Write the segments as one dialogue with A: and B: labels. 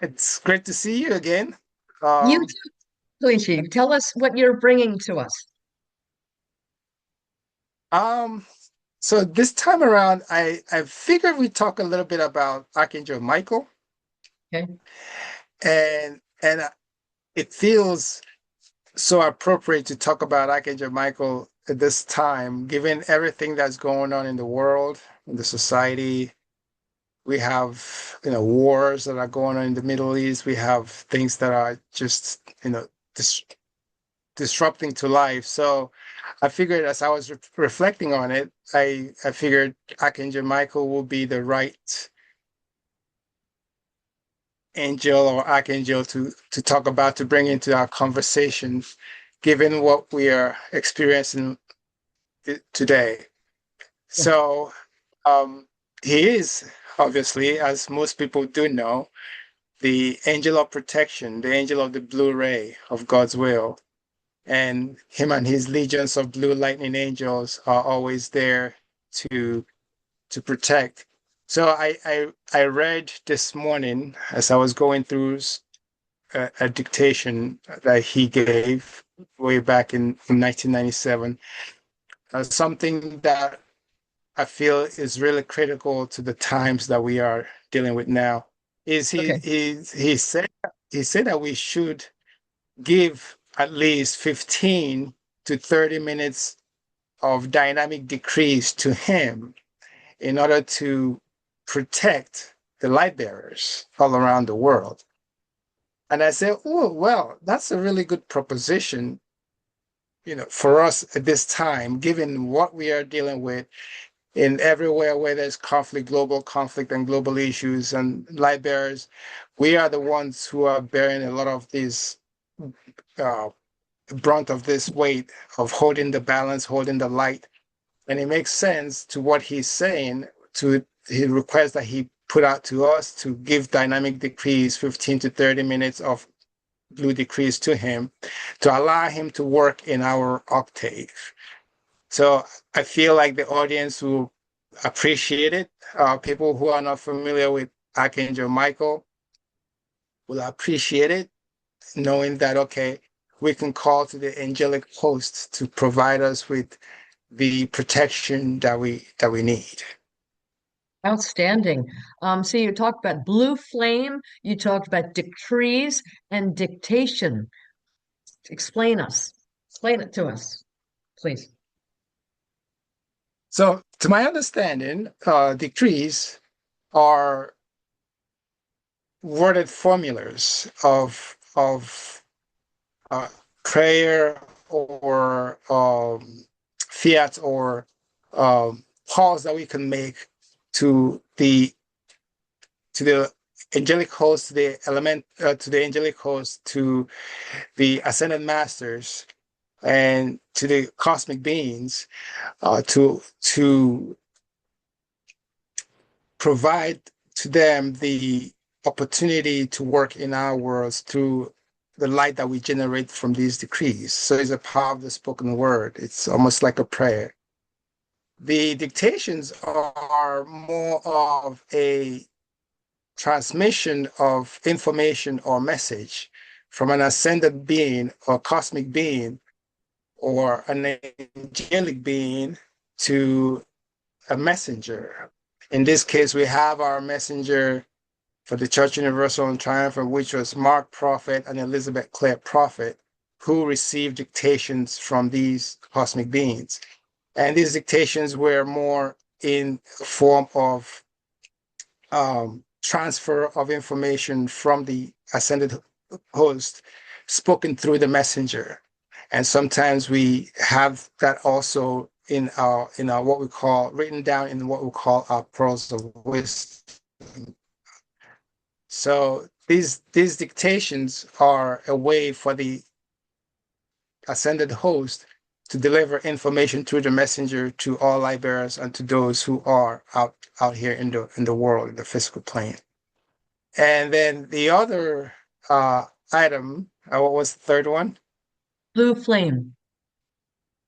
A: It's great to see you again.
B: You
A: Um,
B: too, Kelechi. Tell us what you're bringing to us.
A: um, so this time around, I figured we talk a little bit about Archangel Michael,
B: Okay.
A: and it feels so appropriate to talk about Archangel Michael at this time, given everything that's going on in the world, in the society. We have, wars that are going on in the Middle East. We have things that are just, dis disrupting to life. So I figured as I was reflecting on it, I figured Archangel Michael will be the right angel or archangel to talk about, to bring into our conversation, given what we are experiencing today.
B: Yeah.
A: So um, he is obviously, as most people do know, the angel of protection, the angel of the blue ray of God's will. And him and his legions of blue lightning angels are always there to protect. So I read this morning as I was going through a dictation that he gave way back in 1997, something that I feel is really critical to the times that we are dealing with now. Is
B: Okay.
A: he said that we should give at least 15 to 30 minutes of dynamic decrees to him in order to protect the light bearers all around the world. And I said, oh, well, that's a really good proposition, for us at this time, given what we are dealing with in everywhere where there's conflict, global conflict and global issues and light bearers, we are the ones who are bearing a lot of these uh, brunt of this weight of holding the balance, holding the light. And it makes sense to what he's saying, to his request that he put out to us to give dynamic decrees, 15 to 30 minutes of blue decrees to him, to allow him to work in our octave. So I feel like the audience will appreciate it. People who are not familiar with Archangel Michael will appreciate it, knowing that, okay, we can call to the angelic hosts to provide us with the protection that we need.
B: Outstanding. So you talked about blue flame, you talked about decrees and dictation. Explain it to us, please.
A: So, to my understanding, decrees are worded formulas of uh, prayer or fiat or calls that we can make to the angelic host, to the element, to the angelic host, to the ascended masters, and to the cosmic beings, to provide to them the opportunity to work in our worlds through the light that we generate from these decrees. So it's a power of the spoken word. It's almost like a prayer. The dictations are more of a transmission of information or message from an ascended being or cosmic being or an angelic being to a messenger. In this case, we have our messenger for the Church Universal and Triumphant, which was Mark Prophet and Elizabeth Clare Prophet, who received dictations from these cosmic beings. And these dictations were more in the form of transfer of information from the ascended host spoken through the messenger. And sometimes we have that also in our what we call written down in what we call our pearls of wisdom. So these dictations are a way for the ascended host to deliver information through the messenger to all light bearers and to those who are out here in the world, in the physical plane. And then the other item, what was the third one?
B: Blue flame.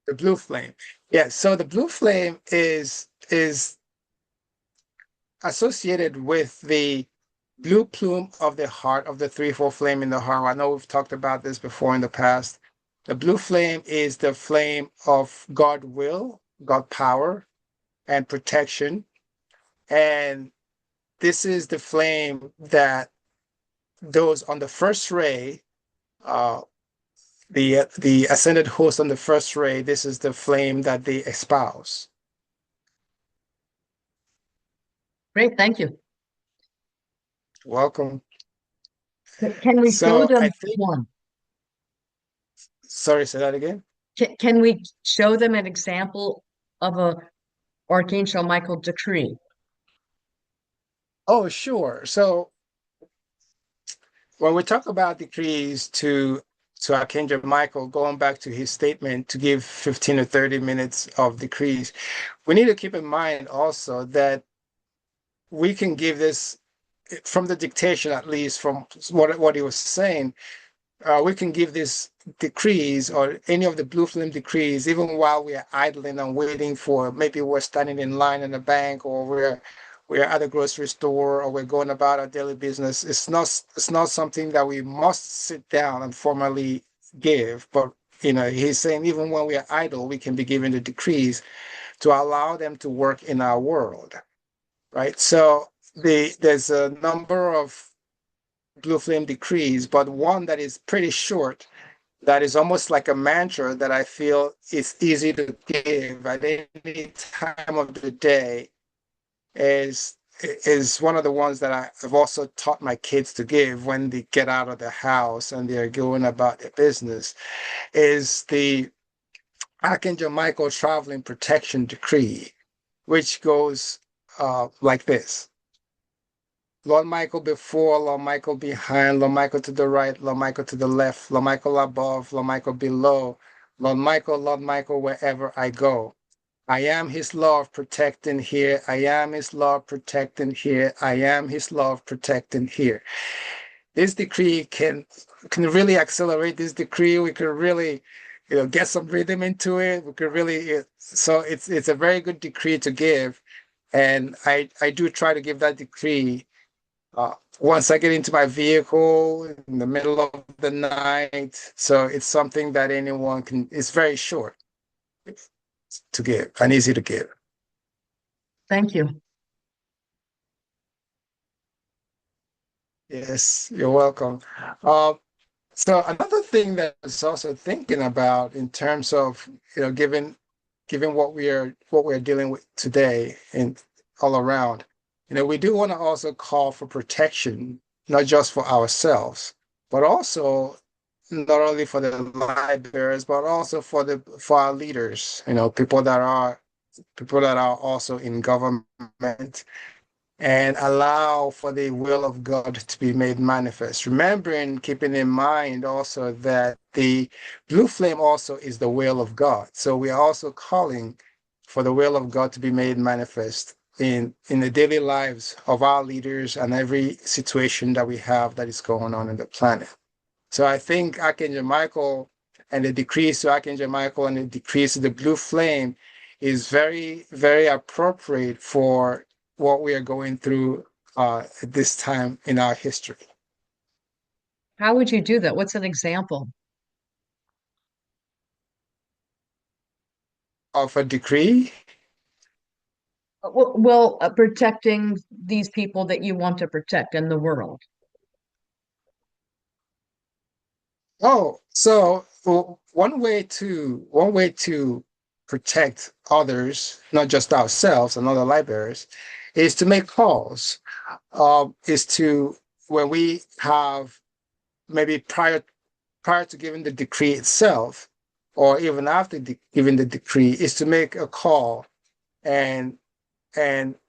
A: The blue flame. Yeah, so the blue flame is associated with the blue plume of the heart of the threefold flame in the heart. I know we've talked about this before in the past. The blue flame is the flame of God will, God power, and protection. And this is the flame that those on the first ray, uh, the ascended host on the first ray, this is the flame that they espouse.
B: Great, thank you.
A: Welcome.
B: Can we show
A: So I
B: them
A: think,
B: one?
A: sorry, say that again.
B: Can we show them an example of a Archangel Michael decree?
A: Oh, sure. So when we talk about decrees to Archangel Michael, going back to his statement to give 15 to 30 minutes of decrees, we need to keep in mind also that we can give this from the dictation, at least from what he was saying, we can give these decrees or any of the blue flame decrees, even while we are idling and waiting for maybe we're standing in line in a bank or we're at a grocery store or we're going about our daily business. It's not something that we must sit down and formally give, but he's saying even when we are idle, we can be given the decrees to allow them to work in our world, right? So there's a number of blue flame decrees, but one that is pretty short, that is almost like a mantra that I feel is easy to give at any time of the day is is one of the ones that I've also taught my kids to give when they get out of the house and they're going about their business, is the Archangel Michael Traveling Protection Decree, which goes like this. Lord Michael before, Lord Michael behind, Lord Michael to the right, Lord Michael to the left, Lord Michael above, Lord Michael below, Lord Michael, wherever I go. I am his love protecting here. I am his love protecting here. I am his love protecting here. This decree can really accelerate this decree. We can really, get some rhythm into it. We could really, so it's a very good decree to give. And I do try to give that decree once I get into my vehicle in the middle of the night. So it's something that anyone can, it's very short to give and easy to give.
B: Thank you.
A: Yes, you're welcome. Uh, so another thing that I was also thinking about in terms of, given what we're dealing with today and all around, we do want to also call for protection, not just for ourselves, but also not only for the light bearers, but also for our leaders, people that are also in government, and allow for the will of God to be made manifest. Remembering, keeping in mind also that the blue flame also is the will of God. So we are also calling for the will of God to be made manifest in the daily lives of our leaders and every situation that we have that is going on in the planet. So I think Archangel Michael and the decrease to Archangel Michael and the decrease to the blue flame is very, very appropriate for what we are going through at this time in our history.
B: How would you do that? What's an example?
A: Of a decree.
B: Well, protecting these people that you want to protect in the world.
A: Oh, so one way to protect others, not just ourselves and other libraries, is to make calls. Is to when we have maybe prior to giving the decree itself, or even after giving the decree, is to make a call, and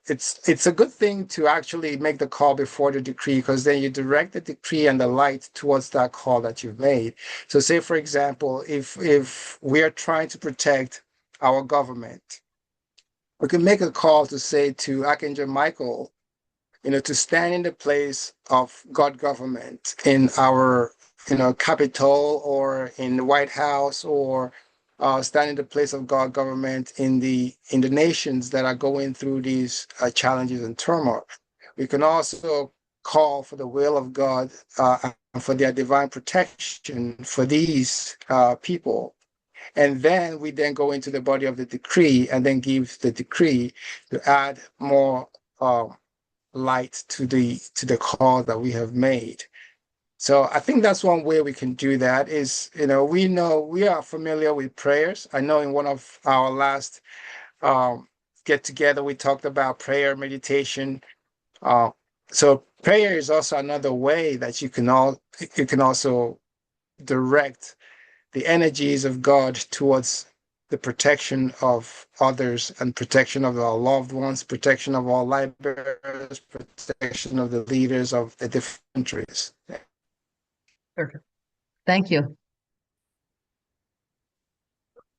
A: it's a good thing to actually make the call before the decree, because then you direct the decree and the light towards that call that you've made. So say for example, if we are trying to protect our government, we can make a call to say to Archangel Michael, to stand in the place of God government in our, capital, or in the White House, or stand in the place of God government in the nations that are going through these challenges and turmoil. We can also call for the will of God and for their divine protection for these people. And then we then go into the body of the decree and then give the decree to add more light to the call that we have made. So I think that's one way we can do that is, we know we are familiar with prayers. I know in one of our last get together, we talked about prayer meditation. Uh, so prayer is also another way that you can also direct the energies of God towards the protection of others and protection of our loved ones, protection of our light bearers, protection of the leaders of the different countries.
B: Perfect. Thank you.